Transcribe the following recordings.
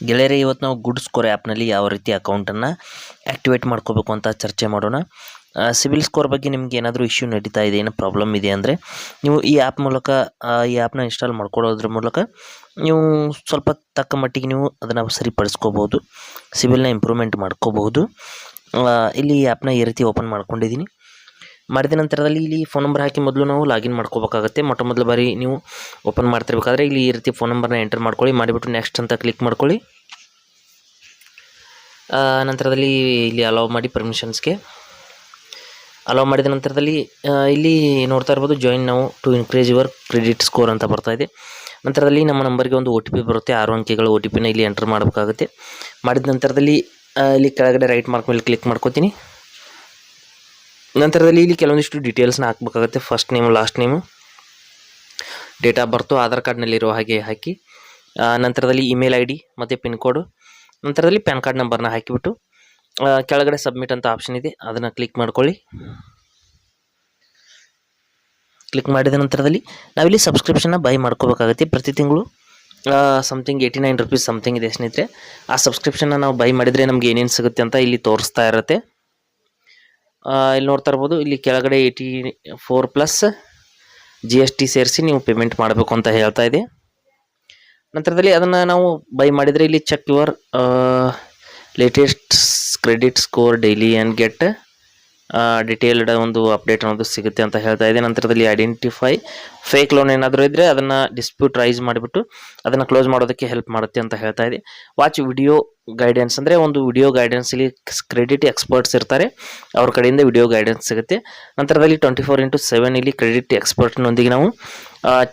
ಗೆಳೆಯರೇ, ಇವತ್ತು ನಾವು ಗುಡ್ ಸ್ಕೋರ್ ಆ್ಯಪ್ನಲ್ಲಿ ಯಾವ ರೀತಿ ಅಕೌಂಟನ್ನು ಆ್ಯಕ್ಟಿವೇಟ್ ಮಾಡ್ಕೋಬೇಕು ಅಂತ ಚರ್ಚೆ ಮಾಡೋಣ. ಸಿಬಿಲ್ ಸ್ಕೋರ್ ಬಗ್ಗೆ ನಿಮ್ಗೆ ಏನಾದರೂ ಇಶ್ಯೂ ನಡೀತಾ ಇದೆ, ಏನೋ ಪ್ರಾಬ್ಲಮ್ ಇದೆ ಅಂದರೆ ನೀವು ಈ ಆ್ಯಪ್ ಮೂಲಕ ಈ ಆ್ಯಪ್ನ ಇನ್ಸ್ಟಾಲ್ ಮಾಡ್ಕೊಳ್ಳೋದ್ರ ಮೂಲಕ ನೀವು ಸ್ವಲ್ಪ ತಕ್ಕ ಮಟ್ಟಿಗೆ ನೀವು ಅದನ್ನು ಸರಿಪಡಿಸ್ಕೋಬೋದು, ಸಿಬಿಲ್ನ ಇಂಪ್ರೂವ್ಮೆಂಟ್ ಮಾಡ್ಕೋಬಹುದು. ಇಲ್ಲಿ ಈ ಆ್ಯಪ್ನ ಈ ರೀತಿ ಓಪನ್ ಮಾಡ್ಕೊಂಡಿದ್ದೀನಿ. ಮಾಡಿದ ನಂತರದಲ್ಲಿ ಇಲ್ಲಿ ಫೋನ್ ನಂಬರ್ ಹಾಕಿ ಮೊದಲು ನಾವು ಲಾಗಿನ್ ಮಾಡ್ಕೋಬೇಕಾಗುತ್ತೆ. ಮೊದಲ ಬಾರಿ ನೀವು ಓಪನ್ ಮಾಡ್ತಿರ್ಬೇಕಾದ್ರೆ ಇಲ್ಲಿ ಈ ರೀತಿ ಫೋನ್ ನಂಬರ್ನ ಎಂಟರ್ ಮಾಡ್ಕೊಳ್ಳಿ. ಮಾಡಿಬಿಟ್ಟು ನೆಕ್ಸ್ಟ್ ಅಂತ ಕ್ಲಿಕ್ ಮಾಡ್ಕೊಳ್ಳಿ. ನಂತರದಲ್ಲಿ ಇಲ್ಲಿ ಅಲೌ ಮಾಡಿ, ಪರ್ಮಿಷನ್ಸ್ಗೆ ಅಲೌ ಮಾಡಿದ ನಂತರದಲ್ಲಿ ಇಲ್ಲಿ ನೋಡ್ತಾ ಇರ್ಬೋದು, ಜಾಯಿನ್ ನಾವು to increase your credit score ಅಂತ ಬರ್ತಾ ಇದೆ. ನಂತರದಲ್ಲಿ ನಮ್ಮ ನಂಬರ್ಗೆ ಒಂದು OTP ಬರುತ್ತೆ, 6 ಅಂಕೆಗಳ OTPನ ಇಲ್ಲಿ ಎಂಟರ್ ಮಾಡಬೇಕಾಗುತ್ತೆ. ಮಾಡಿದ ನಂತರದಲ್ಲಿ ಇಲ್ಲಿ ಕೆಳಗಡೆ ರೈಟ್ ಮಾರ್ಕ್ ಮೇಲೆ ಕ್ಲಿಕ್ ಮಾಡ್ಕೋತೀನಿ. ನಂತರದಲ್ಲಿ ಇಲ್ಲಿ ಕೆಲವೊಂದಿಷ್ಟು ಡೀಟೇಲ್ಸ್ನ ಹಾಕಬೇಕಾಗುತ್ತೆ. First name, last name, date of birth, Aadhaar ಕಾರ್ಡ್ನಲ್ಲಿರೋ ಹಾಗೆ ಹಾಕಿ, ನಂತರದಲ್ಲಿ ಇಮೇಲ್ ID ಮತ್ತು ಪಿನ್ ಕೋಡು, ನಂತರದಲ್ಲಿ ಪ್ಯಾನ್ ಕಾರ್ಡ್ ನಂಬರ್ನ ಹಾಕಿಬಿಟ್ಟು ಕೆಳಗಡೆ ಸಬ್ಮಿಟ್ ಅಂತ ಆಪ್ಷನ್ ಇದೆ, ಅದನ್ನು ಕ್ಲಿಕ್ ಮಾಡ್ಕೊಳ್ಳಿ. ಕ್ಲಿಕ್ ಮಾಡಿದ ನಂತರದಲ್ಲಿ ನಾವಿಲ್ಲಿ ಸಬ್ಸ್ಕ್ರಿಪ್ಷನ್ನ ಬೈ ಮಾಡ್ಕೋಬೇಕಾಗುತ್ತೆ. ಪ್ರತಿ ತಿಂಗಳು ಸಮಥಿಂಗ್ 89 ರೂಪೀಸ್ ಸಮಥಿಂಗ್ ಇದೆ ಸ್ನೇಹಿತರೆ. ಆ ಸಬ್ಸ್ಕ್ರಿಪ್ಷನ್ನ ನಾವು ಬೈ ಮಾಡಿದರೆ ನಮ್ಗೆ ಏನೇನು ಸಿಗುತ್ತೆ ಅಂತ ಇಲ್ಲಿ ತೋರಿಸ್ತಾ ಇರುತ್ತೆ. ಇಲ್ಲಿ ನೋಡ್ತಾ ಇರ್ಬೋದು, ಇಲ್ಲಿ ಕೆಳಗಡೆ 84+ GST ಸೇರಿಸಿ ನೀವು ಪೇಮೆಂಟ್ ಮಾಡಬೇಕು ಅಂತ ಹೇಳ್ತಾ ಇದೆ. ನಂತರದಲ್ಲಿ ಅದನ್ನು ನಾವು ಬೈ ಮಾಡಿದರೆ ಇಲ್ಲಿ check your latest credit score daily and get detailed ಒಂದು ಅಪ್ಡೇಟ್ ಅನ್ನೋದು ಸಿಗುತ್ತೆ ಅಂತ ಹೇಳ್ತಾ ಇದೆ. ನಂತರದಲ್ಲಿ ಐಡೆಂಟಿಫೈ ಫೇಕ್ ಲೋನ್ ಏನಾದರೂ ಇದ್ದರೆ ಅದನ್ನು ಡಿಸ್ಪ್ಯೂಟ್ ರೈಸ್ ಮಾಡಿಬಿಟ್ಟು ಅದನ್ನು ಕ್ಲೋಸ್ ಮಾಡೋದಕ್ಕೆ ಹೆಲ್ಪ್ ಮಾಡುತ್ತೆ ಅಂತ ಹೇಳ್ತಾ ಇದೆ. ವಾಚ್ ವಿಡಿಯೋ ಗೈಡೆನ್ಸ್ ಅಂದರೆ ಒಂದು ವಿಡಿಯೋ ಗೈಡೆನ್ಸ್, ಇಲ್ಲಿ ಕ್ರೆಡಿಟ್ ಎಕ್ಸ್ಪರ್ಟ್ಸ್ ಇರ್ತಾರೆ, ಅವ್ರ ಕಡೆಯಿಂದ ವಿಡಿಯೋ ಗೈಡೆನ್ಸ್ ಸಿಗುತ್ತೆ. ನಂತರದಲ್ಲಿ 24/7 ಇಲ್ಲಿ ಕ್ರೆಡಿಟ್ ಎಕ್ಸ್ಪರ್ಟ್ನೊಂದಿಗೆ ನಾವು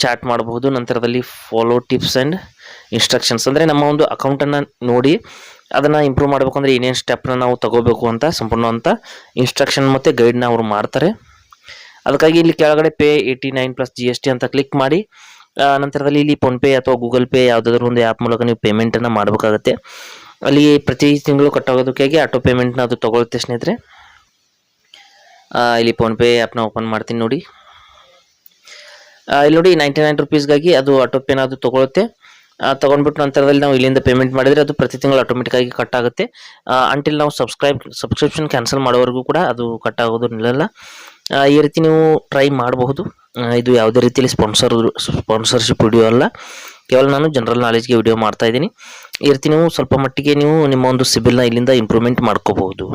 ಚಾಟ್ ಮಾಡಬಹುದು. ನಂತರದಲ್ಲಿ ಫಾಲೋ ಟಿಪ್ಸ್ ಆ್ಯಂಡ್ ಇನ್ಸ್ಟ್ರಕ್ಷನ್ಸ್ ಅಂದರೆ ನಮ್ಮ ಒಂದು ಅಕೌಂಟನ್ನು ನೋಡಿ ಅದನ್ನು ಇಂಪ್ರೂವ್ ಮಾಡಬೇಕು ಅಂದರೆ ಏನೇನು ಸ್ಟೆಪ್ನ ನಾವು ತಗೋಬೇಕು ಅಂತ ಸಂಪೂರ್ಣವಂತ ಇನ್ಸ್ಟ್ರಕ್ಷನ್ ಮತ್ತು ಗೈಡ್ನ ಅವರು ಮಾಡ್ತಾರೆ. ಅದಕ್ಕಾಗಿ ಇಲ್ಲಿ ಕೆಳಗಡೆ ಪೇ 89+ GST ಅಂತ ಕ್ಲಿಕ್ ಮಾಡಿ, ನಂತರದಲ್ಲಿ ಇಲ್ಲಿ ಫೋನ್ಪೇ ಅಥವಾ ಗೂಗಲ್ ಪೇ ಯಾವುದಾದ್ರೂ ಒಂದು ಆ್ಯಪ್ ಮೂಲಕ ನೀವು ಪೇಮೆಂಟನ್ನು ಮಾಡಬೇಕಾಗತ್ತೆ. ಅಲ್ಲಿ ಪ್ರತಿ ತಿಂಗಳು ಕಟ್ಟಾಗೋದಕ್ಕಾಗಿ ಆಟೋ ಪೇಮೆಂಟ್ನ ಅದು ತೊಗೊಳುತ್ತೆ ಸ್ನೇಹಿತರೆ. ಇಲ್ಲಿ ಫೋನ್ಪೇ ಆ್ಯಪ್ನ ಓಪನ್ ಮಾಡ್ತೀನಿ ನೋಡಿ. ಇಲ್ಲಿ ನೋಡಿ 99 ರೂಪೀಸ್ಗಾಗಿ ಅದು ಆಟೋ ಪೇನ ಅದು ತೊಗೊಳುತ್ತೆ. ತೊಗೊಂಡ್ಬಿಟ್ಟು ನಂತರದಲ್ಲಿ ನಾವು ಇಲ್ಲಿಂದ ಪೇಮೆಂಟ್ ಮಾಡಿದರೆ ಅದು ಪ್ರತಿ ತಿಂಗಳು ಆಟೋಮೆಟಿಕ್ಕಾಗಿ ಕಟ್ ಆಗುತ್ತೆ. ಅಂಟಿಲ್ ನಾವು ಸಬ್ಸ್ಕ್ರಿಪ್ಷನ್ ಕ್ಯಾನ್ಸಲ್ ಮಾಡೋವರೆಗೂ ಕೂಡ ಅದು ಕಟ್ ಆಗೋದು ನಿಲ್ಲಲ್ಲ. ಈ ರೀತಿ ನೀವು ಟ್ರೈ ಮಾಡಬಹುದು. ಇದು ಯಾವುದೇ ರೀತಿಯಲ್ಲಿ ಸ್ಪಾನ್ಸರ್ಶಿಪ್ ವಿಡಿಯೋ ಅಲ್ಲ, ಕೇವಲ ನಾನು ಜನರಲ್ ನಾಲೆಜ್ಗೆ ವಿಡಿಯೋ ಮಾಡ್ತಾ ಇದ್ದೀನಿ. ಈ ರೀತಿ ನೀವು ಸ್ವಲ್ಪ ಮಟ್ಟಿಗೆ ನೀವು ನಿಮ್ಮ ಒಂದು ಸಿಬಿಲ್ನ ಇಲ್ಲಿಂದ ಇಂಪ್ರೂವ್ಮೆಂಟ್ ಮಾಡ್ಕೋಬಹುದು.